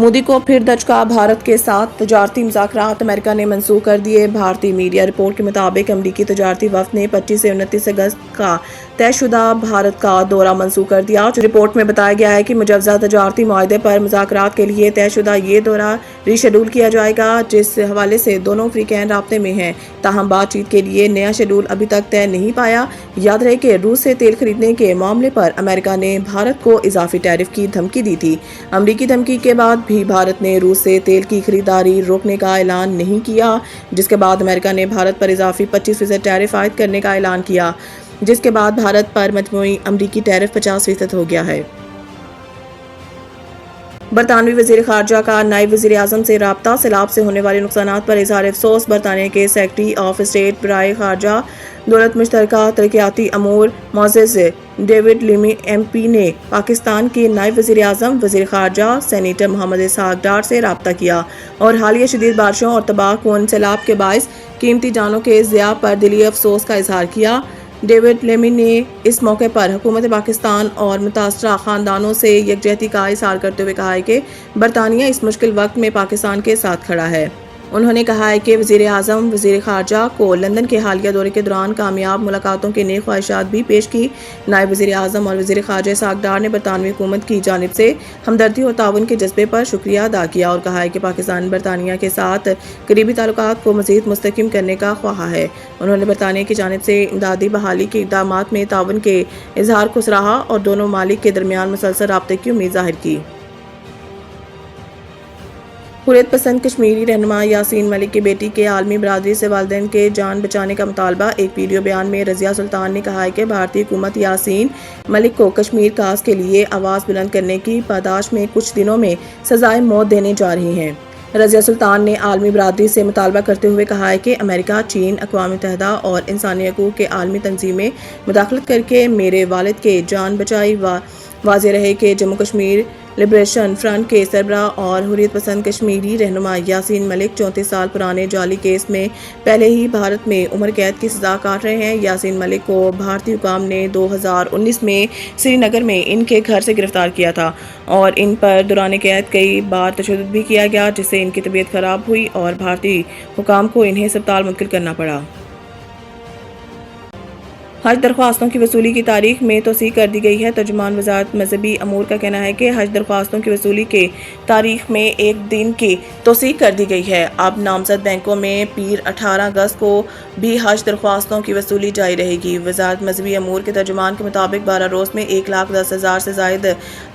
मोदी को फिर दचका, भारत के साथ तजारती मुज़ाकरात अमेरिका ने मंसूख कर दिए। भारतीय मीडिया रिपोर्ट के मुताबिक अमरीकी तजारती वफ़द ने 25 से 29 अगस्त का तयशुदा भारत का दौरा मंसूख कर दिया। रिपोर्ट में बताया गया है कि मुजव्वज़ा तजारती मुआहदे पर मुज़ाकरात के लिए तयशुदा ये दौरा रीशेड्यूल किया जाएगा, जिस हवाले से दोनों अफ्रीकैन राब्ते में हैं। ताहम बातचीत के लिए नया शेड्यूल अभी तक तय नहीं पाया। याद रहे कि रूस से तेल खरीदने के मामले पर अमेरिका ने भारत को इजाफी टैरिफ की धमकी दी थी। अमरीकी धमकी के बाद भी भारत ने रूस से तेल की खरीदारी रोकने का ऐलान नहीं किया, जिसके बाद अमेरिका ने भारत पर इजाफी 25% टैरिफ आयद करने का ऐलान किया, जिसके बाद भारत पर मजमूई अमरीकी टैरिफ 50% हो गया है। बरतानवी वज़ीर ख़ारजा का नायब वज़ीर आज़म से राब्ता, सैलाब से होने वाले नुकसानात पर इज़हार अफसोस। बरतानिया के सेक्रेटरी ऑफ स्टेट बराए ख़ारजा दौलत मुश्तरका तरक्याती अमूर मोज़ेज़ डेविड लेमी MP ने पाकिस्तान के नायब वज़ीर आज़म, वज़ीर ख़ारजा सेनेटर मोहम्मद इसहाक डार से राब्ता किया और हालिया शदीद बारिशों और तबाहकुन सैलाब के बाइस कीमती जानों के ज़िया पर दिली अफसोस का इज़हार किया। डेविड लेमी ने इस मौके पर हुकूमत पाकिस्तान और मुतासरा ख़ानदानों से यकजहती का इज़हार करते हुए कहा है कि बरतानिया इस मुश्किल वक्त में पाकिस्तान के साथ खड़ा है। उन्होंने कहा है कि वज़ीर आज़म वज़ीर ख़ारजा को लंदन के हालिया दौरे के दौरान कामयाब मुलाकातों के नेक ख्वाहिशात भी पेश की। नायब वज़ीर आज़म और वज़ीर ख़ारजा इसहाक डार ने बरतानवी हुकूमत की जानिब से हमदर्दी और ताउन के जज्बे पर शुक्रिया अदा किया और कहा है कि पाकिस्तान बरतानिया के साथ करीबी ताल्लुकात को मज़ीद मुस्तहकम करने का ख्वाह है। उन्होंने बरतानिया की जानिब से इमदादी बहाली के इक़दामात में ताउन के इज़हार को सराहा और दोनों मालिक के दरमियान मुसलसल राब्ते की उम्मीद ज़ाहिर की। हुर्रियत पसंद कश्मीरी रहनुमा यासीन मलिक की बेटी के आलमी बरादरी से वालिदैन के जान बचाने का मुतालबा। एक वीडियो बयान में रज़िया सुल्तान ने कहा है कि भारतीय हुकूमत यासीन मलिक को कश्मीर काज के लिए आवाज़ बुलंद करने की पादाश में कुछ दिनों में सजाए मौत देने जा रही हैं। रज़िया सुल्तान ने आलमी बरादरी से मुतालबा करते हुए कहा है कि अमेरिका, चीन, अक़वाम मुत्तहिदा और इंसानी हकूक़ के आलमी तंजीमें मुदाखलत करके मेरे वालिद के जान बचाई। वाज़ेह रहे कि जम्मू कश्मीर लिबरेशन फ्रंट के सरबराह और हुर्रियत पसंद कश्मीरी रहनुमा यासीन मलिक 34 साल पुराने जाली केस में पहले ही भारत में उम्र कैद की सज़ा काट रहे हैं। यासीन मलिक को भारतीय हुकाम ने 2019 में श्रीनगर में इनके घर से गिरफ्तार किया था और इन पर दौरान कैद कई बार तशद्दुद भी किया गया, जिससे इनकी तबीयत ख़राब हुई और भारतीय हुकाम को इन्हें अस्पताल मुंतकिल करना पड़ा। हज दरख्वास्तों की वसूली की तारीख में तोसीक कर दी गई है। तर्जुमान वज़ारत मज़हबी अमूर का कहना है कि हज दरख्वास्तों की वसूली के तारीख में एक दिन की तोसीक कर दी गई है। अब नामजद बैंकों में पीर 18 अगस्त को भी हज दरख्वास्तों की वसूली जारी रहेगी। वज़ारत मज़हबी अमूर के तर्जुमान के मुताबिक 12 रोज़ में 1,10,000 से ज़ायद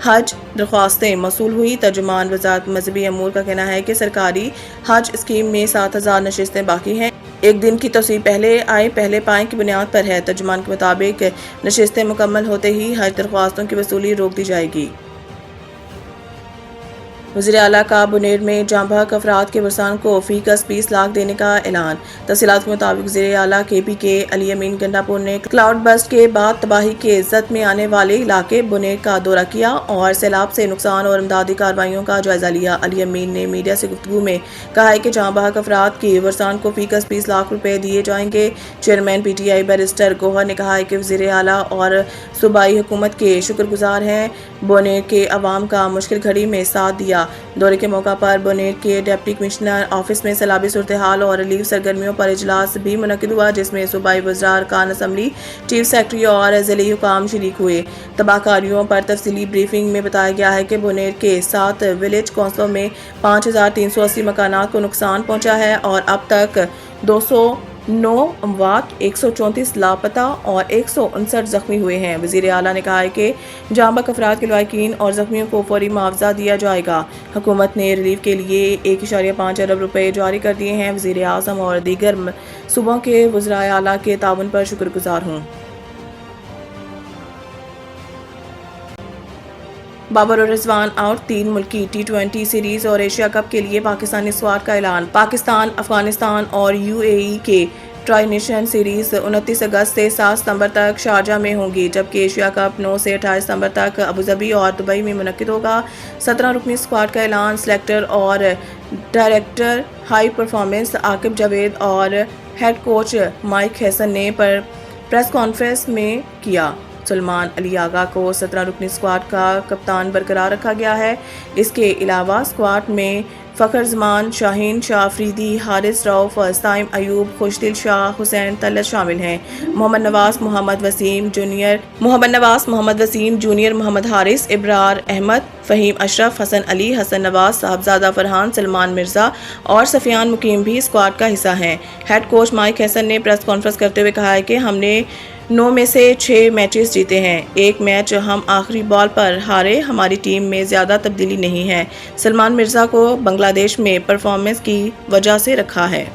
हज दरख्वास्तें मसूल हुई। तर्जुमान वज़ारत मज़हबी अमूर का कहना है कि सरकारी हज स्कीम में 7,000 नशिस्तें बाकी हैं। एक दिन की तोसीक पहले आए पहले पाएँ की बुनियाद पर है। तर्जुमान के मुताबिक नशिस्तें मुकम्मल होते ही हज दरख्वास्तों की वसूली रोक दी जाएगी। वज़ीर आला का बुनेर में जाँ बहक अफराद के वर्सान को फ़ीकस 20 लाख देने का ऐलान। तफ़सीलात के मुताबिक वज़ीर आला KP के अली अमीन गंडापुर ने क्लाउड बस्ट के बाद तबाही के ज़द में आने वाले इलाके बुनेर का दौरा किया और सैलाब से नुकसान और इमदादी कार्रवाइयों का जायजा लिया। अली अमीन ने मीडिया से गुफ्तगू में कहा है कि जाँ बहक अफराद की वर्सान को फ़ीकस 20 लाख रुपये दिए जाएंगे। चेयरमैन PTI बैरिस्टर गोहर ने कहा है कि वज़ीर आला और सूबाई हुकूमत के शुक्रगुजार हैं, बुनेर के अवाम का मुश्किल घड़ी में साथ दिया। दौरे के मौका पर बुनेर के डिप्टी कमिश्नर ऑफिस में सैलाबी सूरत हाल और रिलीफ सरगर्मियों पर इजलास भी मुनक्किद हुआ, जिसमें सूबाई वज़रार कान असम्बली, चीफ सेक्रेटरी और ज़िली हुकाम शरीक हुए। तबाहकारियों पर तफसीली ब्रीफिंग में बताया गया है कि बुनेर के 7 विलेज कौंसलों में 5,380 मकानात को नुकसान पहुंचा है और अब तक 209 अमवात, 134 लापता और 159 जख्मी हुए हैं। वज़ीर आला ने कहा है कि जाँ बहक अफराद के लवाकिन और जख्मियों को फौरी मुआवजा दिया जाएगा। हुकूमत ने रिलीफ के लिए 1.5 अरब रुपये जारी कर दिए हैं। वज़ीर आज़म और दीगर सूबों के वज़राए आला के ताउन पर शुक्रगुजार हूँ। बाबर और रिजवान आउट। 3 मुल्की T20 सीरीज और एशिया कप के लिए पाकिस्तानी स्क्वाड का ऐलान। पाकिस्तान, अफगानिस्तान और UAE के ट्राई नेशन सीरीज 29 अगस्त से 7 सितंबर तक शारजा में होंगी, जबकि एशिया कप 9 से 28 सितंबर तक अबूधाबी और दुबई में मुनक्किद होगा। 17 रुकनी स्क्वाड का ऐलान सिलेक्टर और director high performance Aqib Javed और हेड कोच माइक हैसन ने प्रेस कॉन्फ्रेंस में किया। سلمان علی آغا کو 17 رکنی اسکواڈ کا کپتان برقرار رکھا گیا ہے۔ اس کے علاوہ اسکواڈ میں فخر زمان، شاہین شاہ افریدی، حارث رؤف، ٹائم ایوب، خوشدل شاہ، حسین طلعت شامل ہیں۔ محمد نواز محمد وسیم جونیئر، محمد حارث، ابرار احمد، فہیم اشرف، حسن علی، حسن نواز، صاحبزادہ فرحان، سلمان مرزا اور سفیان مقیم بھی اسکواڈ کا حصہ ہیں۔ ہیڈ کوچ مائک ہیسن نے پریس کانفرنس کرتے ہوئے کہا ہے کہ ہم نے 9 میں سے 6 میچز جیتے ہیں، ایک میچ ہم آخری بال پر ہارے، ہماری ٹیم میں زیادہ تبدیلی نہیں ہے۔ سلمان مرزا کو بنگلہ دیش میں پرفارمنس کی وجہ سے رکھا ہے۔